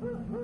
This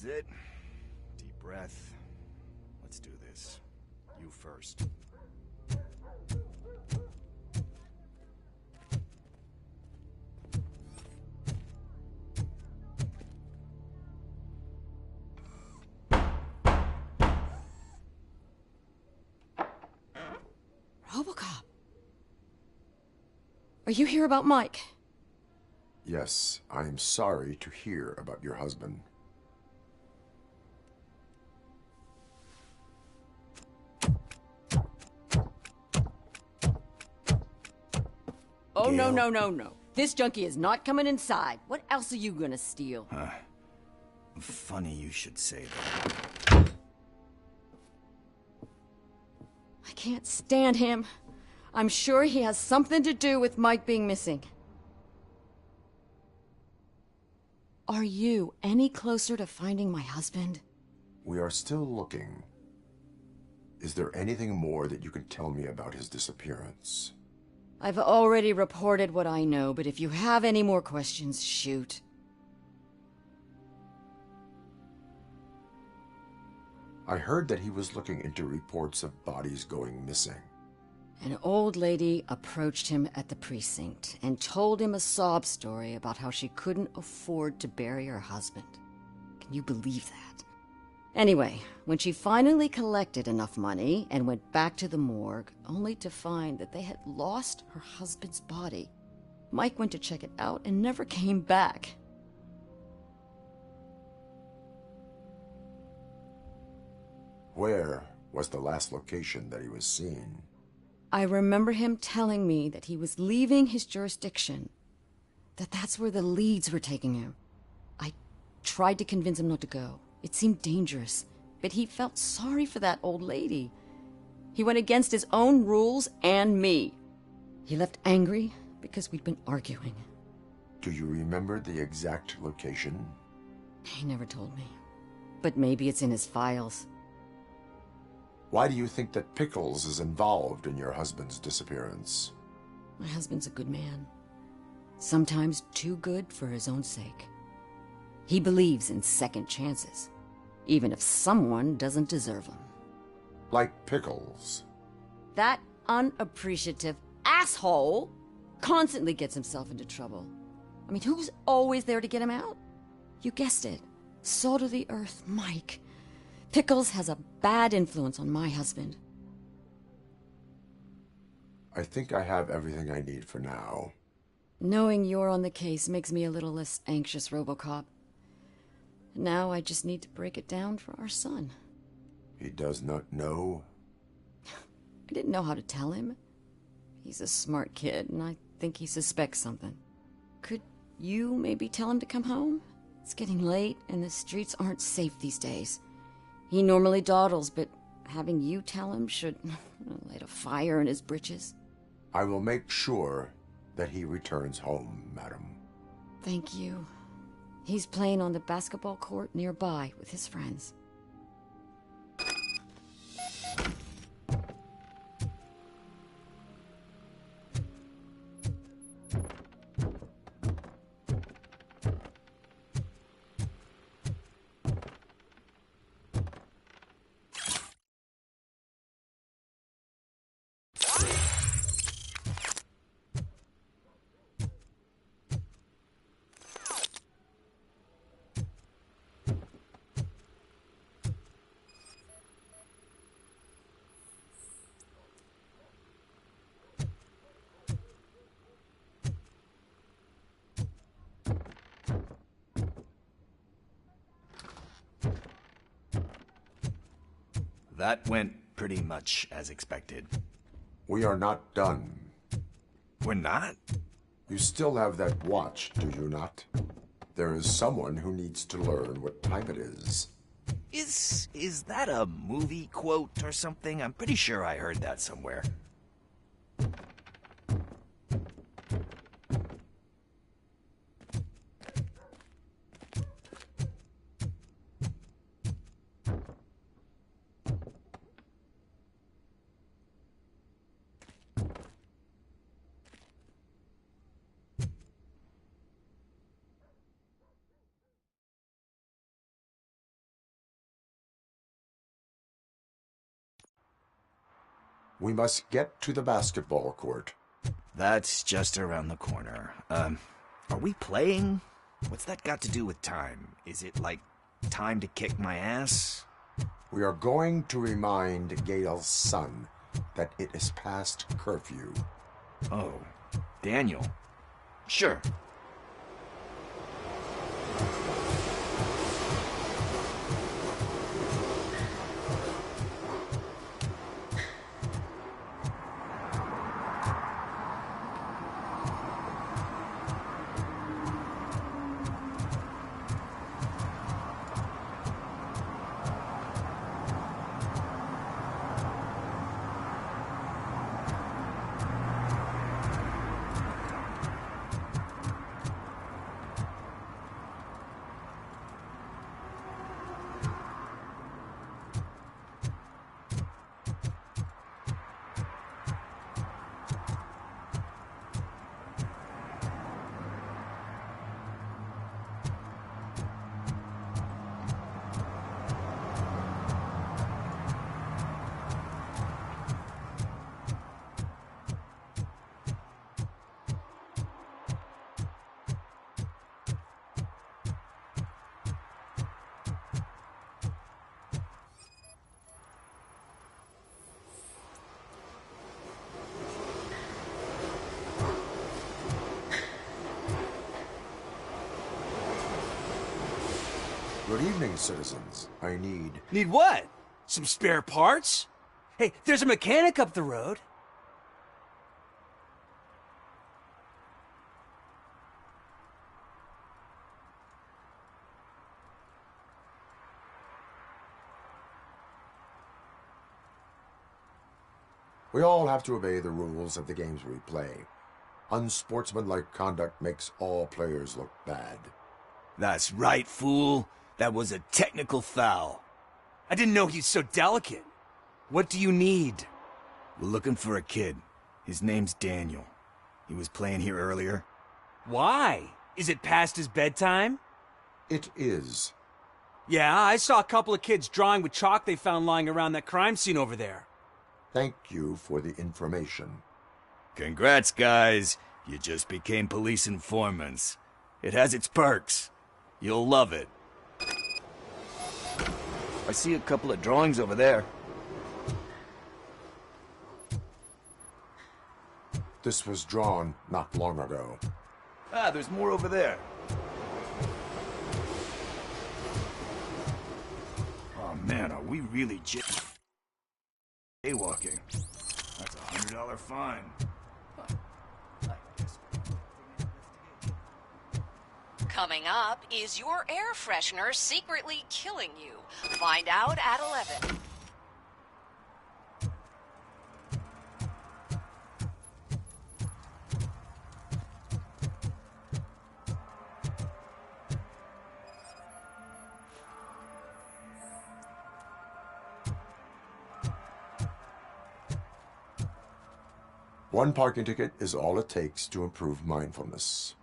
is it. Deep breath. Let's do this. You first. Robocop. Are you here about Mike? Yes, I am sorry to hear about your husband. Oh, no. This junkie is not coming inside. What else are you gonna steal? Funny you should say that. I can't stand him. I'm sure he has something to do with Mike being missing. Are you any closer to finding my husband? We are still looking. Is there anything more that you can tell me about his disappearance? I've already reported what I know, but if you have any more questions, shoot. I heard that he was looking into reports of bodies going missing. An old lady approached him at the precinct and told him a sob story about how she couldn't afford to bury her husband. Can you believe that? Anyway, when she finally collected enough money and went back to the morgue, only to find that they had lost her husband's body, Mike went to check it out and never came back. Where was the last location that he was seen? I remember him telling me that he was leaving his jurisdiction, that's where the leads were taking him. I tried to convince him not to go. It seemed dangerous, but he felt sorry for that old lady. He went against his own rules and me. He left angry because we'd been arguing. Do you remember the exact location? He never told me. But maybe it's in his files. Why do you think that Pickles is involved in your husband's disappearance? My husband's a good man. Sometimes too good for his own sake. He believes in second chances, even if someone doesn't deserve them. Like Pickles. That unappreciative asshole constantly gets himself into trouble. I mean, who's always there to get him out? You guessed it. Salt of the earth, Mike. Pickles has a bad influence on my husband. I think I have everything I need for now. Knowing you're on the case makes me a little less anxious, Robocop. Now I just need to break it down for our son. He does not know? I didn't know how to tell him. He's a smart kid, and I think he suspects something. Could you maybe tell him to come home? It's getting late, and the streets aren't safe these days. He normally dawdles, but having you tell him should light a fire in his britches. I will make sure that he returns home, madam. Thank you. He's playing on the basketball court nearby with his friends. That went pretty much as expected. We are not done. We're not? You still have that watch, do you not? There is someone who needs to learn what time it is. Is that a movie quote or something? I'm pretty sure I heard that somewhere. We must get to the basketball court. That's just around the corner. Are we playing? What's that got to do with time? Is it like time to kick my ass? We are going to remind Gail's son that it is past curfew. Oh, Daniel. Sure. Good evening, citizens. I need... Need what? Some spare parts? Hey, there's a mechanic up the road. We all have to obey the rules of the games we play. Unsportsmanlike conduct makes all players look bad. That's right, fool. That was a technical foul. I didn't know he's so delicate. What do you need? We're looking for a kid. His name's Daniel. He was playing here earlier. Why? Is it past his bedtime? It is. Yeah, I saw a couple of kids drawing with chalk they found lying around that crime scene over there. Thank you for the information. Congrats, guys. You just became police informants. It has its perks. You'll love it. I see a couple of drawings over there. This was drawn not long ago. Ah, there's more over there. Oh man, are we really jaywalking? That's a $100 fine. Coming up, is your air freshener secretly killing you? Find out at 11. One parking ticket is all it takes to improve mindfulness.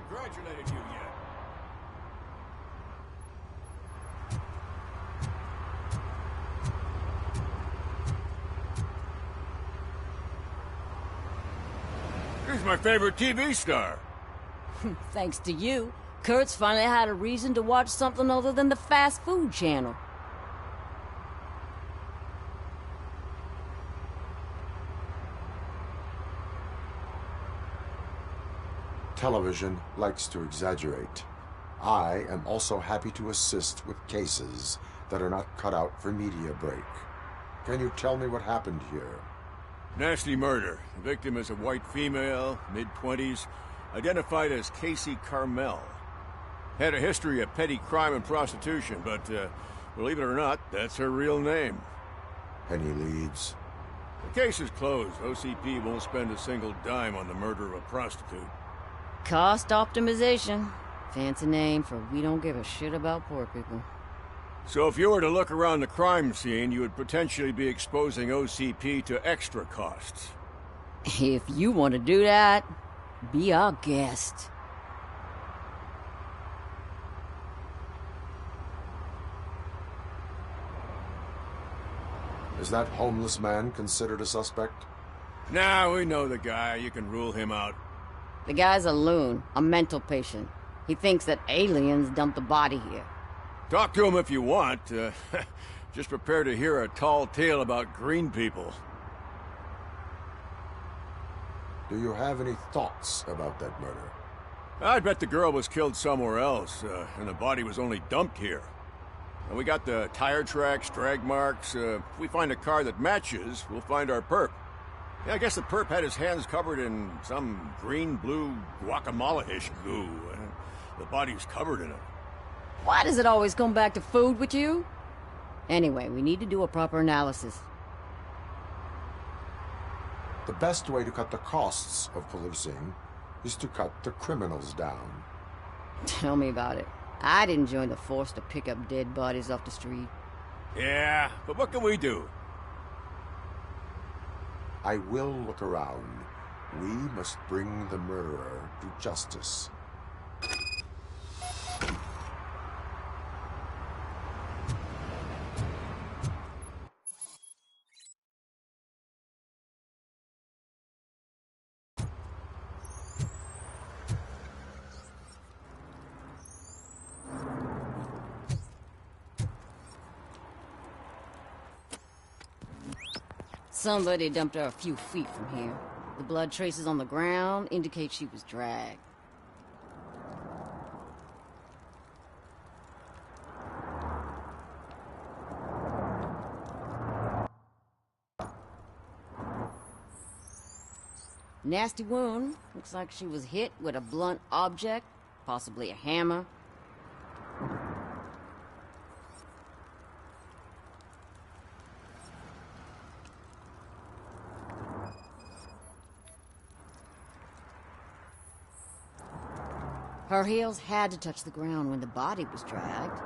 Congratulated you yet. He's my favorite TV star. Thanks to you, Kurt's finally had a reason to watch something other than the fast food channel. Television likes to exaggerate. I am also happy to assist with cases that are not cut out for media break. Can you tell me what happened here? Nasty murder. The victim is a white female, mid-20s, identified as Casey Carmel. Had a history of petty crime and prostitution, but, believe it or not, that's her real name. Any leads? The case is closed. OCP won't spend a single dime on the murder of a prostitute. Cost optimization. Fancy name for we don't give a shit about poor people. So if you were to look around the crime scene, you would potentially be exposing OCP to extra costs. If you want to do that, be our guest. Is that homeless man considered a suspect? Nah, we know the guy. You can rule him out. The guy's a loon, a mental patient. He thinks that aliens dumped the body here. Talk to him if you want. Just prepare to hear a tall tale about green people. Do you have any thoughts about that murder? I bet the girl was killed somewhere else, and the body was only dumped here. And we got the tire tracks, drag marks. If we find a car that matches, we'll find our perp. Yeah, I guess the perp had his hands covered in some green-blue guacamole-ish goo. The body's covered in it. Why does it always come back to food with you? Anyway, we need to do a proper analysis. The best way to cut the costs of policing is to cut the criminals down. Tell me about it. I didn't join the force to pick up dead bodies off the street. Yeah, but what can we do? I will look around. We must bring the murderer to justice. Somebody dumped her a few feet from here. The blood traces on the ground indicate she was dragged. Nasty wound. Looks like she was hit with a blunt object, possibly a hammer. Her heels had to touch the ground when the body was dragged.